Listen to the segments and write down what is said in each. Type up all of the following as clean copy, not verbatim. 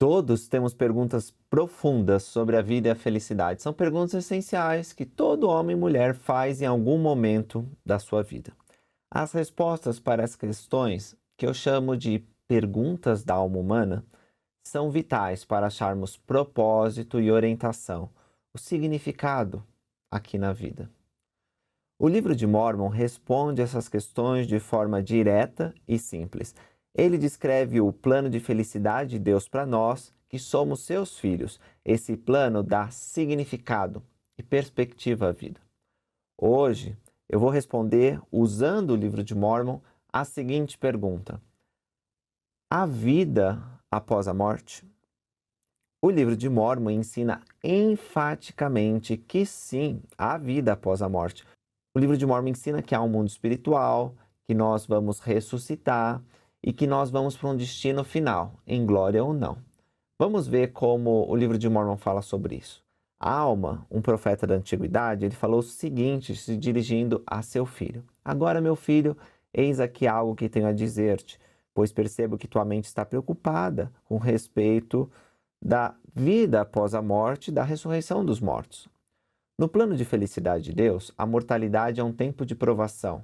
Todos temos perguntas profundas sobre a vida e a felicidade. São perguntas essenciais que todo homem e mulher faz em algum momento da sua vida. As respostas para as questões, que eu chamo de perguntas da alma humana, são vitais para acharmos propósito e orientação, o significado aqui na vida. O livro de Mórmon responde essas questões de forma direta e simples. Ele descreve o plano de felicidade de Deus para nós, que somos seus filhos. Esse plano dá significado e perspectiva à vida. Hoje, eu vou responder, usando o livro de Mórmon, a seguinte pergunta: há vida após a morte? O livro de Mórmon ensina enfaticamente que sim, há vida após a morte. O livro de Mórmon ensina que há um mundo espiritual, que nós vamos ressuscitar e que nós vamos para um destino final, em glória ou não. Vamos ver como o livro de Mórmon fala sobre isso. Alma, um profeta da antiguidade, ele falou o seguinte, se dirigindo a seu filho: agora, meu filho, eis aqui algo que tenho a dizer-te, pois percebo que tua mente está preocupada com respeito da vida após a morte e da ressurreição dos mortos. No plano de felicidade de Deus, a mortalidade é um tempo de provação,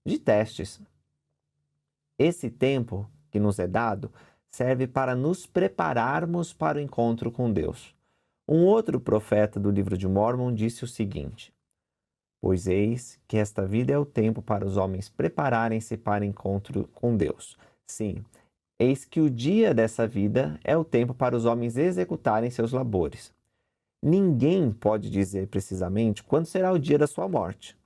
de testes. Esse tempo que nos é dado serve para nos prepararmos para o encontro com Deus. Um outro profeta do livro de Mórmon disse o seguinte: pois eis que esta vida é o tempo para os homens prepararem-se para o encontro com Deus. Sim, eis que o dia dessa vida é o tempo para os homens executarem seus labores. Ninguém pode dizer precisamente quando será o dia da sua morte.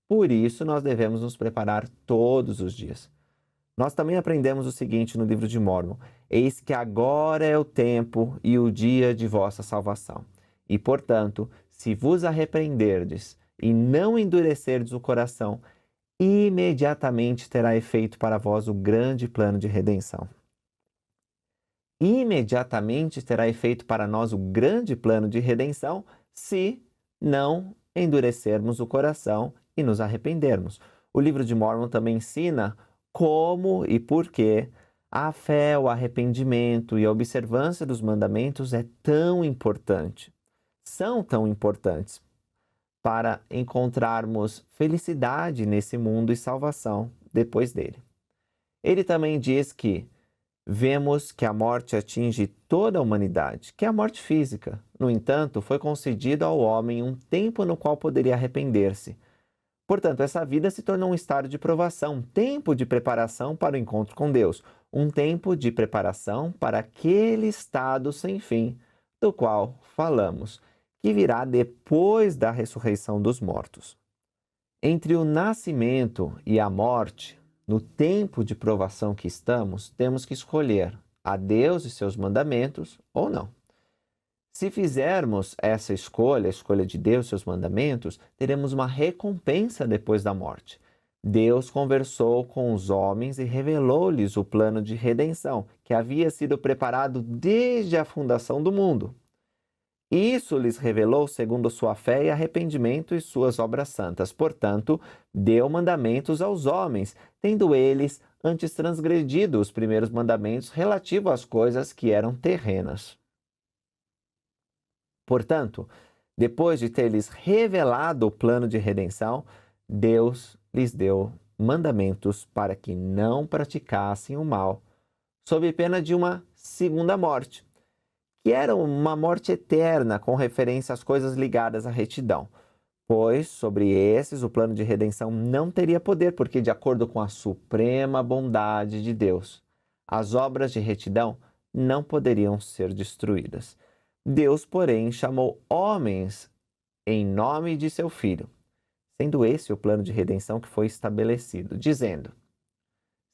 Por isso, nós devemos nos preparar todos os dias. Nós também aprendemos o seguinte no livro de Mórmon: eis que agora é o tempo e o dia de vossa salvação. E, portanto, se vos arrependerdes e não endurecerdes o coração, imediatamente terá efeito para vós o grande plano de redenção. Imediatamente terá efeito para nós o grande plano de redenção se não endurecermos o coração e nos arrependermos. O livro de Mórmon também ensina como e por que a fé, o arrependimento e a observância dos mandamentos é tão importante. São tão importantes para encontrarmos felicidade nesse mundo e salvação depois dele. Ele também diz que vemos que a morte atinge toda a humanidade, que é a morte física. No entanto, foi concedido ao homem um tempo no qual poderia arrepender-se. Portanto, essa vida se tornou um estado de provação, um tempo de preparação para o encontro com Deus, um tempo de preparação para aquele estado sem fim, do qual falamos, que virá depois da ressurreição dos mortos. Entre o nascimento e a morte, no tempo de provação que estamos, temos que escolher a Deus e seus mandamentos ou não. Se fizermos essa escolha, a escolha de Deus e seus mandamentos, teremos uma recompensa depois da morte. Deus conversou com os homens e revelou-lhes o plano de redenção, que havia sido preparado desde a fundação do mundo. Isso lhes revelou segundo sua fé e arrependimento e suas obras santas. Portanto, deu mandamentos aos homens, tendo eles antes transgredido os primeiros mandamentos relativos às coisas que eram terrenas. Portanto, depois de ter lhes revelado o plano de redenção, Deus lhes deu mandamentos para que não praticassem o mal, sob pena de uma segunda morte, que era uma morte eterna com referência às coisas ligadas à retidão. Pois sobre esses o plano de redenção não teria poder, porque de acordo com a suprema bondade de Deus, as obras de retidão não poderiam ser destruídas. Deus, porém, chamou homens em nome de seu Filho, sendo esse o plano de redenção que foi estabelecido, dizendo: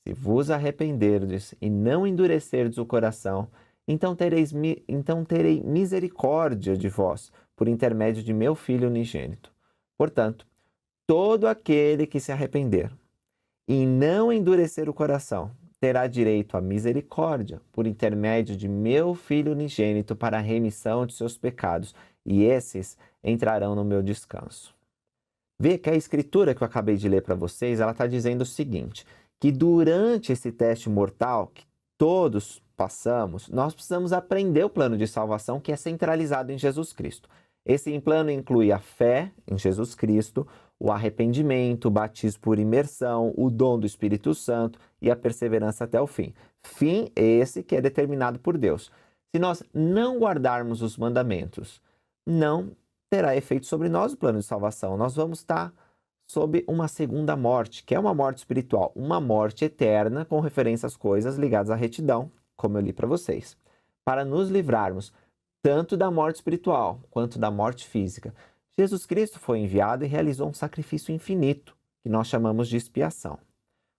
se vos arrependerdes e não endurecerdes o coração, então terei misericórdia de vós, por intermédio de meu Filho unigênito. Portanto, todo aquele que se arrepender e não endurecer o coração, terá direito à misericórdia, por intermédio de meu Filho unigênito, para a remissão de seus pecados, e esses entrarão no meu descanso. Vê que a escritura que eu acabei de ler para vocês, ela está dizendo o seguinte, que durante esse teste mortal, que todos passamos, nós precisamos aprender o plano de salvação que é centralizado em Jesus Cristo. Esse plano inclui a fé em Jesus Cristo, o arrependimento, o batismo por imersão, o dom do Espírito Santo e a perseverança até o fim. Fim esse que é determinado por Deus. Se nós não guardarmos os mandamentos, não terá efeito sobre nós o plano de salvação. Nós vamos estar sob uma segunda morte, que é uma morte espiritual, uma morte eterna com referência às coisas ligadas à retidão, como eu li para vocês. Para nos livrarmos tanto da morte espiritual quanto da morte física, Jesus Cristo foi enviado e realizou um sacrifício infinito, que nós chamamos de expiação.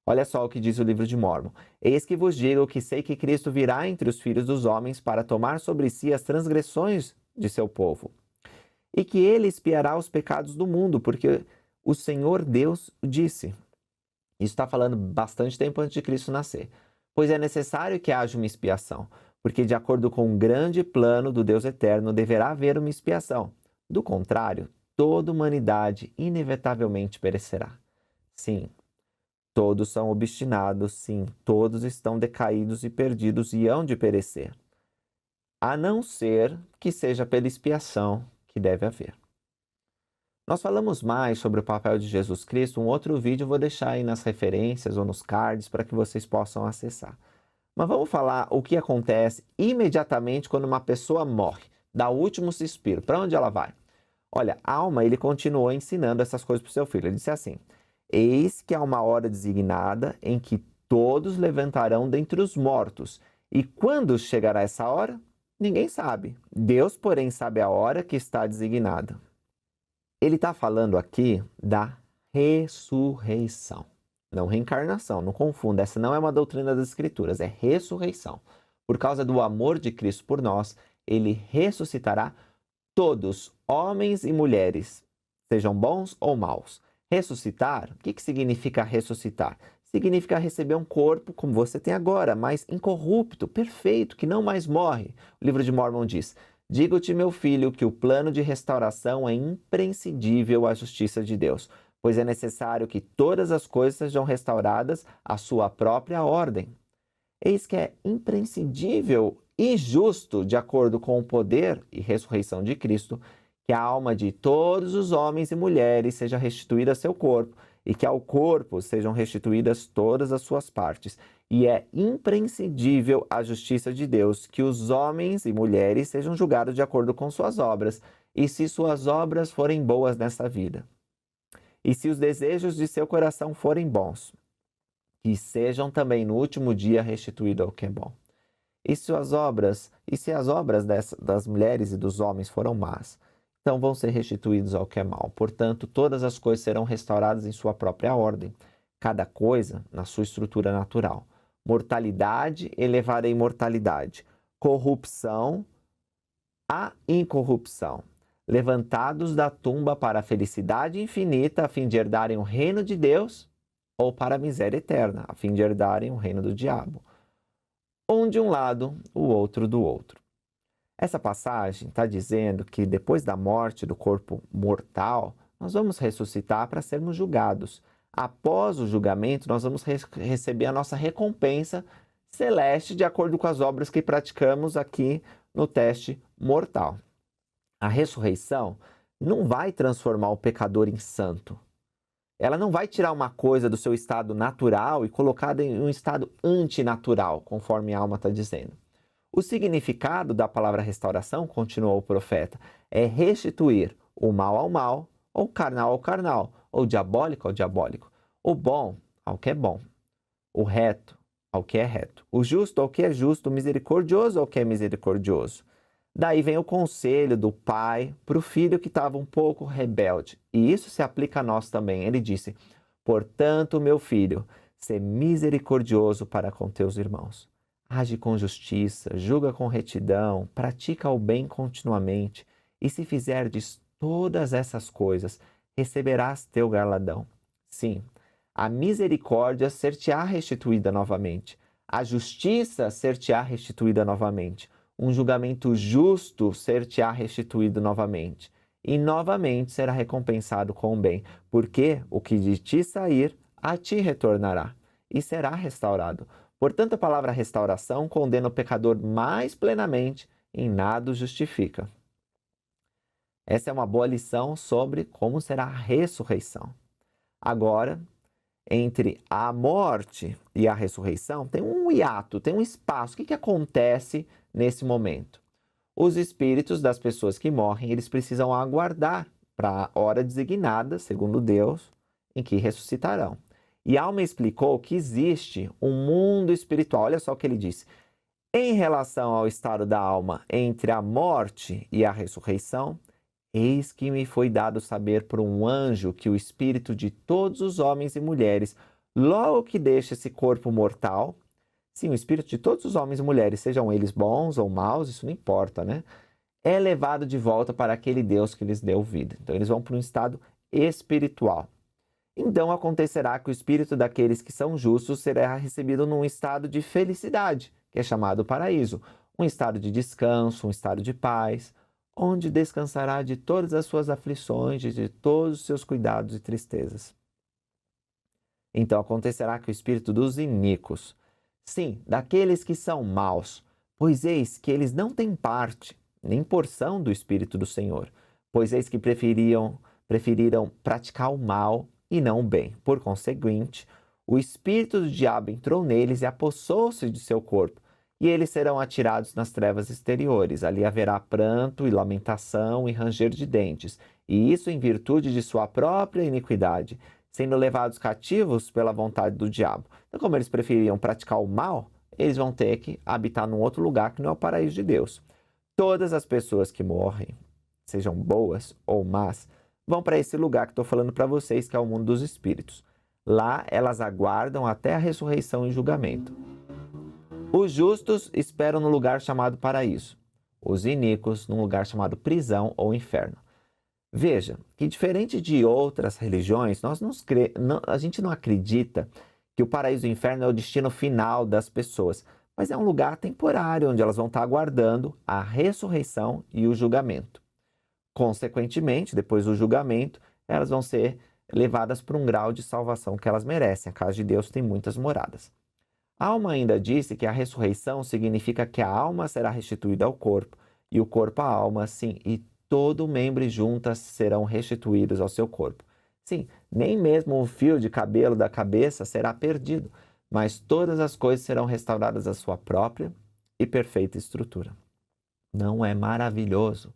Olha só o que diz o livro de Mórmon. Eis que vos digo que sei que Cristo virá entre os filhos dos homens para tomar sobre si as transgressões de seu povo, e que ele expiará os pecados do mundo, porque o Senhor Deus disse. Isso está falando bastante tempo antes de Cristo nascer. Pois é necessário que haja uma expiação, porque de acordo com o grande plano do Deus eterno, deverá haver uma expiação. Do contrário, toda a humanidade inevitavelmente perecerá. Sim, todos são obstinados, sim, todos estão decaídos e perdidos e hão de perecer, a não ser que seja pela expiação que deve haver. Nós falamos mais sobre o papel de Jesus Cristo, um outro vídeo eu vou deixar aí nas referências ou nos cards para que vocês possam acessar. Mas vamos falar o que acontece imediatamente quando uma pessoa morre, dá o último suspiro. Para onde ela vai? Olha, Alma, ele continuou ensinando essas coisas para o seu filho. Ele disse assim: eis que há uma hora designada em que todos levantarão dentre os mortos. E quando chegará essa hora? Ninguém sabe. Deus, porém, sabe a hora que está designada. Ele está falando aqui da ressurreição, não reencarnação, não confunda. Essa não é uma doutrina das Escrituras, é ressurreição. Por causa do amor de Cristo por nós, ele ressuscitará todos, homens e mulheres, sejam bons ou maus. Ressuscitar, o que significa ressuscitar? Significa receber um corpo como você tem agora, mas incorrupto, perfeito, que não mais morre. O livro de Mórmon diz: digo-te, meu filho, que o plano de restauração é imprescindível à justiça de Deus, pois é necessário que todas as coisas sejam restauradas à sua própria ordem. Eis que é imprescindível e justo, de acordo com o poder e ressurreição de Cristo, que a alma de todos os homens e mulheres seja restituída a seu corpo, e que ao corpo sejam restituídas todas as suas partes. E é imprescindível a justiça de Deus que os homens e mulheres sejam julgados de acordo com suas obras, e se suas obras forem boas nessa vida, e se os desejos de seu coração forem bons, que sejam também no último dia restituídos ao que é bom. E se as obras das mulheres e dos homens foram más, então vão ser restituídos ao que é mal. Portanto, todas as coisas serão restauradas em sua própria ordem, cada coisa na sua estrutura natural. Mortalidade elevada à imortalidade, corrupção à incorrupção, levantados da tumba para a felicidade infinita, a fim de herdarem o reino de Deus, ou para a miséria eterna, a fim de herdarem o reino do diabo. Um de um lado, o outro do outro. Essa passagem está dizendo que depois da morte do corpo mortal, nós vamos ressuscitar para sermos julgados. Após o julgamento, nós vamos receber a nossa recompensa celeste de acordo com as obras que praticamos aqui no teste mortal. A ressurreição não vai transformar o pecador em santo. Ela não vai tirar uma coisa do seu estado natural e colocá-la em um estado antinatural, conforme a alma está dizendo. O significado da palavra restauração, continuou o profeta, é restituir o mal ao mal, ou carnal ao carnal, ou diabólico ao diabólico, o bom ao que é bom, o reto ao que é reto, o justo ao que é justo, o misericordioso ao que é misericordioso. Daí vem o conselho do pai para o filho que estava um pouco rebelde. E isso se aplica a nós também. Ele disse: portanto, meu filho, sê misericordioso para com teus irmãos. Age com justiça, julga com retidão, pratica o bem continuamente, e se fizerdes todas essas coisas, receberás teu galardão. Sim, a misericórdia ser-te-á restituída novamente, a justiça ser-te-á restituída novamente, um julgamento justo ser-te-á restituído novamente, e novamente será recompensado com o bem, porque o que de ti sair, a ti retornará, e será restaurado. Portanto, a palavra restauração condena o pecador mais plenamente, em nada o justifica. Essa é uma boa lição sobre como será a ressurreição. Agora, entre a morte e a ressurreição, tem um hiato, tem um espaço. O que acontece nesse momento? Os espíritos das pessoas que morrem, eles precisam aguardar para a hora designada, segundo Deus, em que ressuscitarão. E Alma explicou que existe um mundo espiritual. Olha só o que ele disse. Em relação ao estado da alma entre a morte e a ressurreição, eis que me foi dado saber por um anjo que o espírito de todos os homens e mulheres, logo que deixa esse corpo mortal, sim, o espírito de todos os homens e mulheres, sejam eles bons ou maus, isso não importa, né? É levado de volta para aquele Deus que lhes deu vida. Então, eles vão para um estado espiritual. Então, acontecerá que o espírito daqueles que são justos será recebido num estado de felicidade, que é chamado paraíso, um estado de descanso, um estado de paz, onde descansará de todas as suas aflições, de todos os seus cuidados e tristezas. Então, acontecerá que o espírito dos iníquos, sim, daqueles que são maus, pois eis que eles não têm parte, nem porção do Espírito do Senhor, pois eis que preferiram praticar o mal e não o bem. Por conseguinte, o espírito do diabo entrou neles e apossou-se de seu corpo, e eles serão atirados nas trevas exteriores. Ali haverá pranto e lamentação e ranger de dentes, e isso em virtude de sua própria iniquidade, sendo levados cativos pela vontade do diabo. Então, como eles preferiam praticar o mal, eles vão ter que habitar num outro lugar que não é o paraíso de Deus. Todas as pessoas que morrem, sejam boas ou más, vão para esse lugar que estou falando para vocês, que é o mundo dos espíritos. Lá elas aguardam até a ressurreição e julgamento. Os justos esperam no lugar chamado paraíso, os iníquos num lugar chamado prisão ou inferno. Veja que, diferente de outras religiões, a gente não acredita que o paraíso e o inferno é o destino final das pessoas, mas é um lugar temporário onde elas vão estar aguardando a ressurreição e o julgamento. Consequentemente, depois do julgamento, elas vão ser levadas para um grau de salvação que elas merecem. A casa de Deus tem muitas moradas. A alma ainda disse que a ressurreição significa que a alma será restituída ao corpo, e o corpo à alma, sim, e todo membro e juntas serão restituídos ao seu corpo. Sim, nem mesmo um fio de cabelo da cabeça será perdido, mas todas as coisas serão restauradas à sua própria e perfeita estrutura. Não é maravilhoso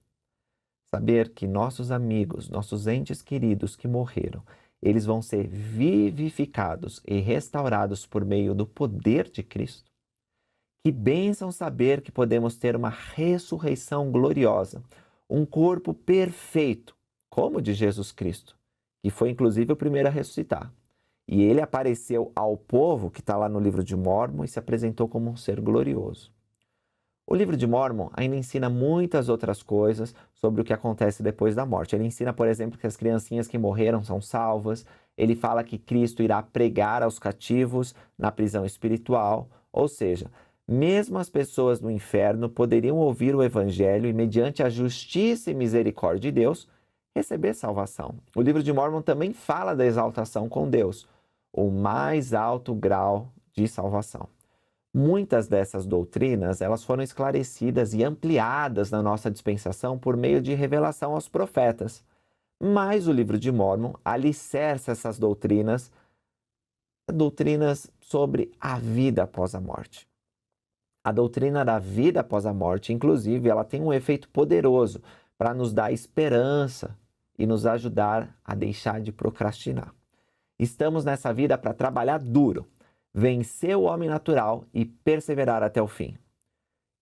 saber que nossos amigos, nossos entes queridos que morreram, eles vão ser vivificados e restaurados por meio do poder de Cristo? Que bênção saber que podemos ter uma ressurreição gloriosa, um corpo perfeito, como o de Jesus Cristo, que foi inclusive o primeiro a ressuscitar. E ele apareceu ao povo, que está lá no livro de Mórmon, e se apresentou como um ser glorioso. O livro de Mórmon ainda ensina muitas outras coisas sobre o que acontece depois da morte. Ele ensina, por exemplo, que as criancinhas que morreram são salvas. Ele fala que Cristo irá pregar aos cativos na prisão espiritual. Ou seja, mesmo as pessoas no inferno poderiam ouvir o Evangelho e, mediante a justiça e misericórdia de Deus, receber salvação. O livro de Mórmon também fala da exaltação com Deus, o mais alto grau de salvação. Muitas dessas doutrinas, elas foram esclarecidas e ampliadas na nossa dispensação por meio de revelação aos profetas. Mas o livro de Mórmon alicerça essas doutrinas sobre a vida após a morte. A doutrina da vida após a morte, inclusive, ela tem um efeito poderoso para nos dar esperança e nos ajudar a deixar de procrastinar. Estamos nessa vida para trabalhar duro, vencer o homem natural e perseverar até o fim.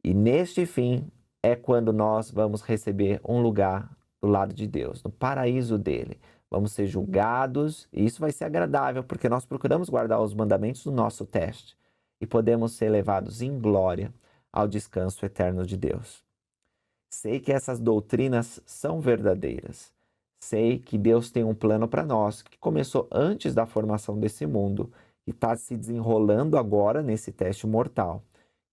E neste fim é quando nós vamos receber um lugar do lado de Deus, no paraíso dele. Vamos ser julgados e isso vai ser agradável, porque nós procuramos guardar os mandamentos do nosso teste e podemos ser levados em glória ao descanso eterno de Deus. Sei que essas doutrinas são verdadeiras. Sei que Deus tem um plano para nós que começou antes da formação desse mundo e está se desenrolando agora nesse teste mortal.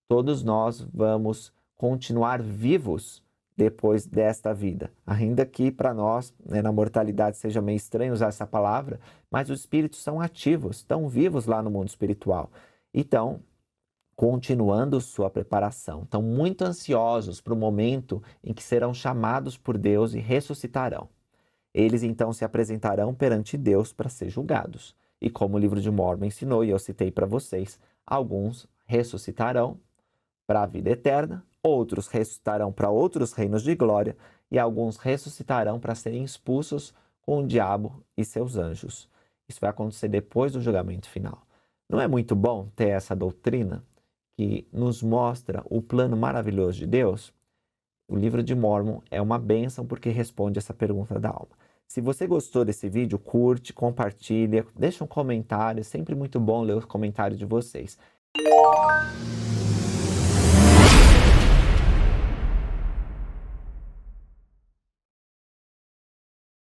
Todos nós vamos continuar vivos depois desta vida. Ainda que para nós, na mortalidade, seja meio estranho usar essa palavra, mas os espíritos são ativos, estão vivos lá no mundo espiritual. Então, continuando sua preparação. Estão muito ansiosos para o momento em que serão chamados por Deus e ressuscitarão. Eles então se apresentarão perante Deus para ser julgados. E como o livro de Mórmon ensinou, e eu citei para vocês, alguns ressuscitarão para a vida eterna, outros ressuscitarão para outros reinos de glória e alguns ressuscitarão para serem expulsos com o diabo e seus anjos. Isso vai acontecer depois do julgamento final. Não é muito bom ter essa doutrina que nos mostra o plano maravilhoso de Deus? O livro de Mórmon é uma bênção porque responde essa pergunta da alma. Se você gostou desse vídeo, curte, compartilha, deixa um comentário, é sempre muito bom ler os comentários de vocês.